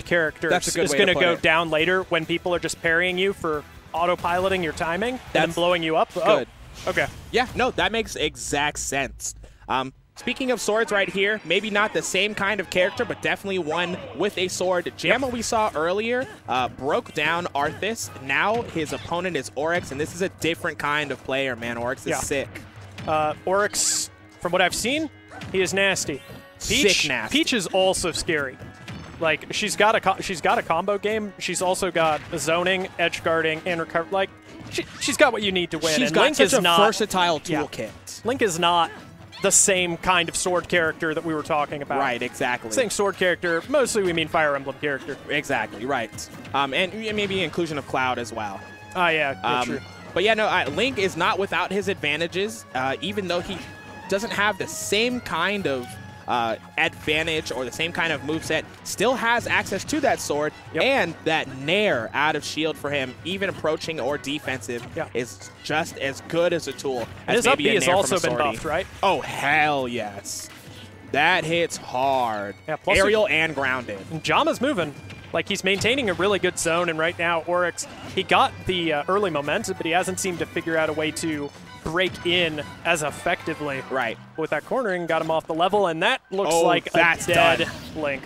characters is going to go down later when people are just parrying you for autopiloting your timing and then blowing you up. Good. Oh, okay. Yeah, no, that makes exact sense. Speaking of swords right here, maybe not the same kind of character, but definitely one with a sword. JAMA, we saw earlier, broke down Arthas. Now his opponent is Orex, and this is a different kind of player, man. Orex is sick. Orex, from what I've seen, he is nasty. Sick nasty. Peach is also scary. Like, she's got a combo game. She's also got zoning, edge guarding, and recover. Like, she's got what you need to win. She's and got Link such is a not, versatile toolkit. Link is not the same kind of sword character that we were talking about. Right, exactly. Saying sword character, mostly we mean Fire Emblem character. Exactly, right. And maybe inclusion of Cloud as well. Oh, yeah, true. But yeah, no, Link is not without his advantages, even though he doesn't have the same kind of advantage or the same kind of moveset, still has access to that sword, and that Nair out of shield for him, even approaching or defensive, is just as good as a tool as his maybe up B has also been buffed, right? Oh, hell yes. That hits hard. Yeah, Aerial and grounded. And JAMA's moving. Like, he's maintaining a really good zone, and right now, Orex, he got the early momentum, but he hasn't seemed to figure out a way to break in as effectively. Right. With that cornering, got him off the level, and that looks like a dead Link.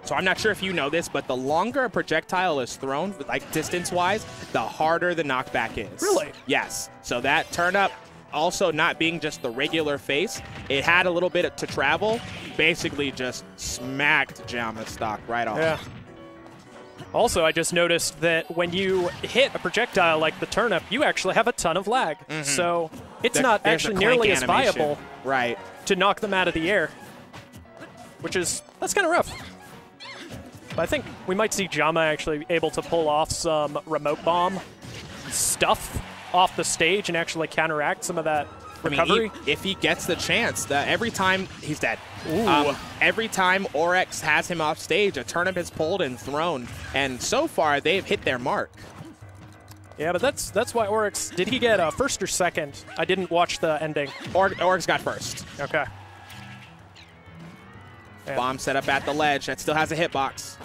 So I'm not sure if you know this, but the longer a projectile is thrown, like distance-wise, the harder the knockback is. Really? Yes. So that turn-up, also not being just the regular face, it had a little bit to travel, basically just smacked JAMA's stock right off. Yeah. Also, I just noticed that when you hit a projectile like the turnip, you actually have a ton of lag. So it's not actually nearly as viable to knock them out of the air, that's kind of rough. But I think we might see JAMA actually able to pull off some remote bomb stuff off the stage and actually counteract some of that recovery. I mean, if he gets the chance, every time he's dead. Every time Orex has him off stage, a turnip is pulled and thrown, and so far they've hit their mark. Yeah, but that's why Orex, did he get first or second? I didn't watch the ending. Orex got first. Okay. Bomb set up at the ledge. That still has a hitbox.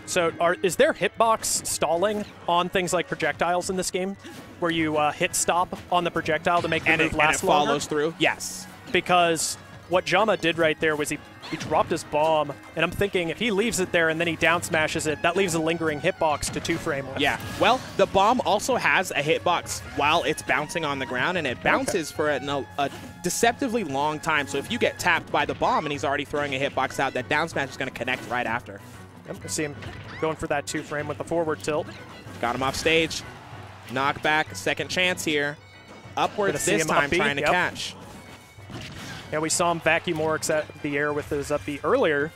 So is there hitbox stalling on things like projectiles in this game? Where you hit stop on the projectile to make the move last longer? And it follows through? Yes. Because what JAMA did right there was he dropped his bomb, and I'm thinking if he leaves it there and then he down smashes it, that leaves a lingering hitbox to two-frame with. Yeah. Well, the bomb also has a hitbox while it's bouncing on the ground, and it bounces for a deceptively long time. So if you get tapped by the bomb and he's already throwing a hitbox out, that down smash is going to connect right after. Yep, I see him going for that two-frame with the forward tilt. Got him off stage. Knockback, second chance here. Upwards this time, trying to catch. Yeah, we saw him vacuum Orex at the air with his up B earlier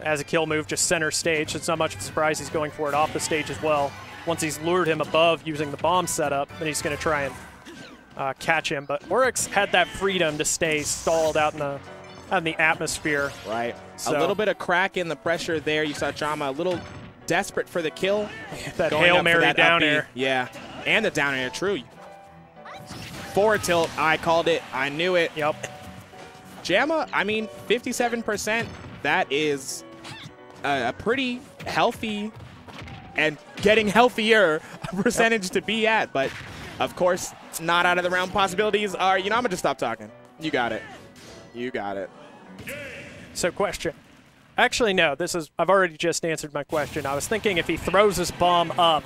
as a kill move, just center stage. So it's not much of a surprise he's going for it off the stage as well. Once he's lured him above using the bomb setup, then he's going to try and catch him. But Orex had that freedom to stay stalled out in the atmosphere. Right. So, a little bit of crack in the pressure there. You saw JAMA a little desperate for the kill. That Hail Mary down air. Yeah, and the down air, true. Forward tilt, I called it. I knew it. Yep. JAMA, I mean, 57%, that is a pretty healthy and getting healthier percentage to be at. But, of course, not out of the realm. Possibilities are, I'm going to just stop talking. You got it. You got it. So, question. Actually, no. I've already just answered my question. I was thinking if he throws his bomb up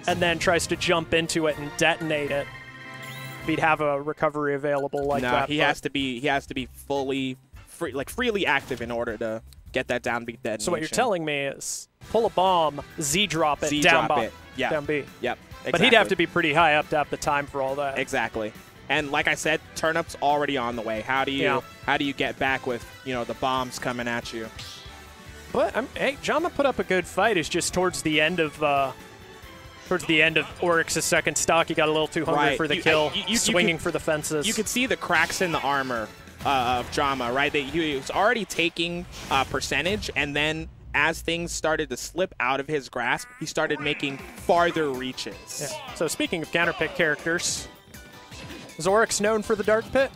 and then tries to jump into it and detonate it, he'd have a recovery available like that. No, he has to be fully freely active in order to get that down B detonation. So what you're telling me is pull a bomb, Z drop it, down B. Yep. Yep. Exactly. But he'd have to be pretty high up to have the time for all that. Exactly. And like I said, turnup's already on the way. How do you get back with the bombs coming at you? But hey, JAMA put up a good fight. It's just towards the end of Orex's second stock, he got a little too hungry for the kill, swinging for the fences. You could see the cracks in the armor of JAMA, right? He was already taking percentage, and then as things started to slip out of his grasp, he started making farther reaches. Yeah. So speaking of counterpick characters, is Orex known for the Dark Pit?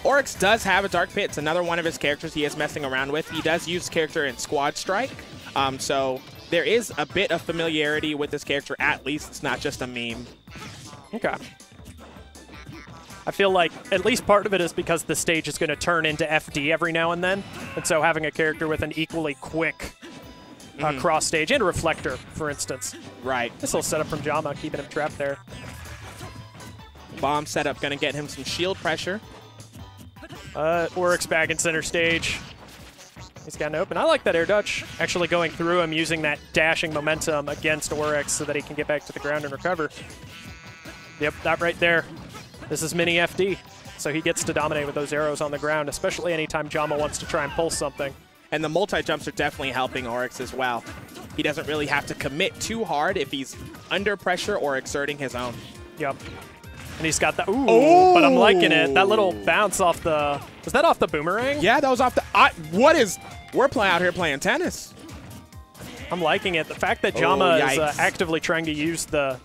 Orex does have a Dark Pit. It's another one of his characters he is messing around with. He does use character in Squad Strike. So there is a bit of familiarity with this character, at least. It's not just a meme. Okay. I feel like at least part of it is because the stage is going to turn into FD every now and then. And so having a character with an equally quick cross stage and a reflector, for instance. Right. This little setup from JAMA, keeping him trapped there. Bomb setup going to get him some shield pressure. Orex back in center stage. He's got an open. I like that air dutch. Actually going through him, using that dashing momentum against Orex so that he can get back to the ground and recover. Yep, that right there. This is mini FD. So he gets to dominate with those arrows on the ground, especially anytime JAMA wants to try and pull something. And the multi-jumps are definitely helping Orex as well. He doesn't really have to commit too hard if he's under pressure or exerting his own. Yep. And he's got that. Ooh, but I'm liking it. That little bounce off the. Was that off the boomerang? Yeah, that was off the. What is. We're out here playing tennis. I'm liking it. The fact that JAMA is actively trying to use the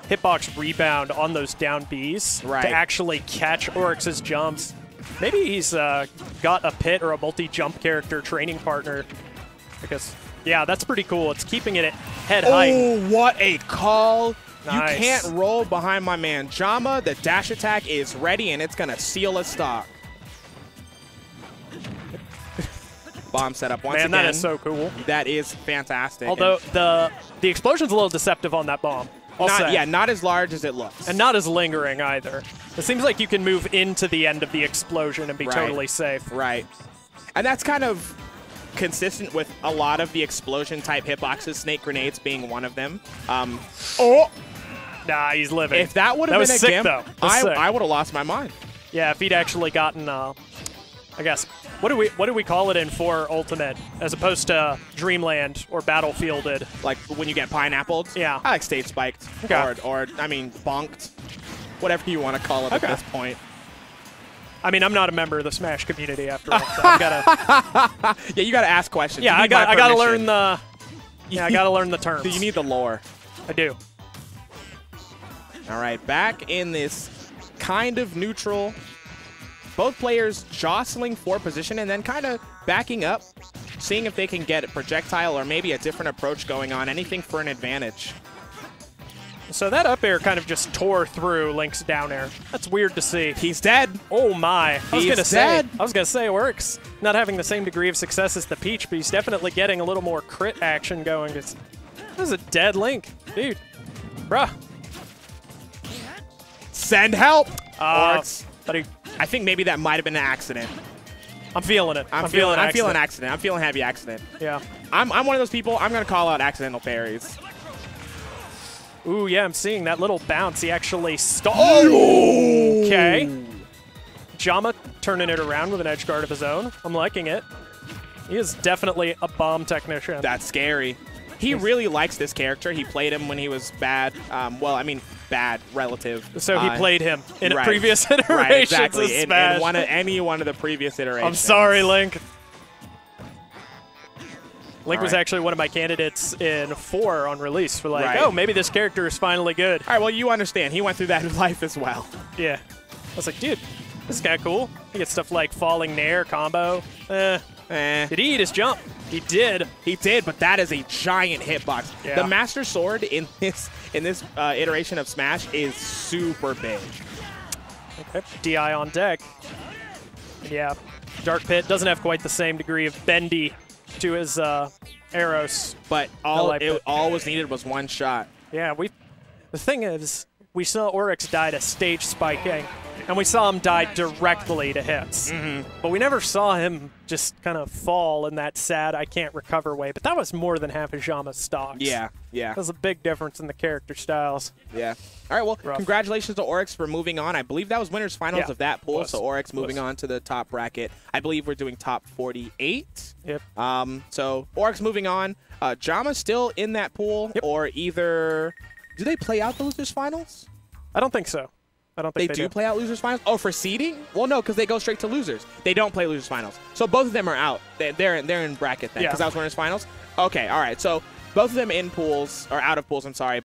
hitbox rebound on those down Bs to actually catch Orex's jumps. Maybe he's got a pit or a multi-jump character training partner. Because, yeah, that's pretty cool. It's keeping it at head height. Oh, what a call. Nice. You can't roll behind my man JAMA. The dash attack is ready, and it's going to seal a stock. Bomb setup once again. Man, that is so cool. That is fantastic. Although the explosion's a little deceptive on that bomb. Not as large as it looks. And not as lingering either. It seems like you can move into the end of the explosion and be totally safe. Right. And that's kind of consistent with a lot of the explosion-type hitboxes, Snake Grenades being one of them. Nah, he's living. If that would have been a sick, gimp, though. I would have lost my mind. Yeah, if he'd actually gotten, I guess, what do we call it in 4 Ultimate, as opposed to Dreamland or Battlefielded? Like when you get pineappled? Yeah. I like stage spiked. Okay. Or I mean, bonked. Whatever you want to call it at this point. I mean, I'm not a member of the Smash community after all. So I've gotta. Yeah, you gotta ask questions. Yeah, I gotta learn the. Yeah, I gotta learn the terms. Do you need the lore? I do. All right, back in this kind of neutral. Both players jostling for position and then kind of backing up, seeing if they can get a projectile or maybe a different approach going on. Anything for an advantage. So that up air kind of just tore through Link's down air. That's weird to see. He's dead. Oh my. I was gonna say Orex not having the same degree of success as the Peach, but he's definitely getting a little more crit action going. This is a dead Link. Dude. Bruh. Send help. Orex. I think maybe that might have been an accident. I'm feeling it. I'm feeling accident. I'm feeling heavy accident. Yeah. I'm one of those people. I'm gonna call out accidental parries. Ooh, yeah, I'm seeing that little bounce. He actually stalled. Oh! Okay. JAMA turning it around with an edge guard of his own. I'm liking it. He is definitely a bomb technician. That's scary. He really likes this character. He played him when he was bad. Well, I mean, bad relative. So he played him in previous iterations exactly. of Smash. In any one of the previous iterations. I'm sorry, Link. Link was actually one of my candidates in 4 on release for oh, maybe this character is finally good. All right, well, you understand. He went through that in life as well. Yeah. I was like, dude, this is kind of cool. He gets stuff like falling nair, combo. Did he eat his jump? He did. He did, but that is a giant hitbox. Yeah. The Master Sword in this iteration of Smash is super big. Okay, DI on deck. And yeah, Dark Pit doesn't have quite the same degree of bendy to his arrows. But all was needed was one shot. Yeah, the thing is, we saw Orex die to stage spiking, and we saw him die directly to hits. But we never saw him just kind of fall in that sad, I can't recover way. But that was more than half of JAMA's stocks. Yeah, yeah. That was a big difference in the character styles. Yeah. All right, well, congratulations to Orex for moving on. I believe that was winners finals of that pool, so Orex moving on to the top bracket. I believe we're doing top 48. Yep. So Orex moving on. JAMA still in that pool, or either... Do they play out the losers finals? I don't think so. I don't think they do play out losers finals. Oh, for seeding? Well, no, because they go straight to losers. They don't play losers finals. So both of them are out. They're in bracket then, because that was winners finals. Okay, all right. So both of them in pools or out of pools. I'm sorry.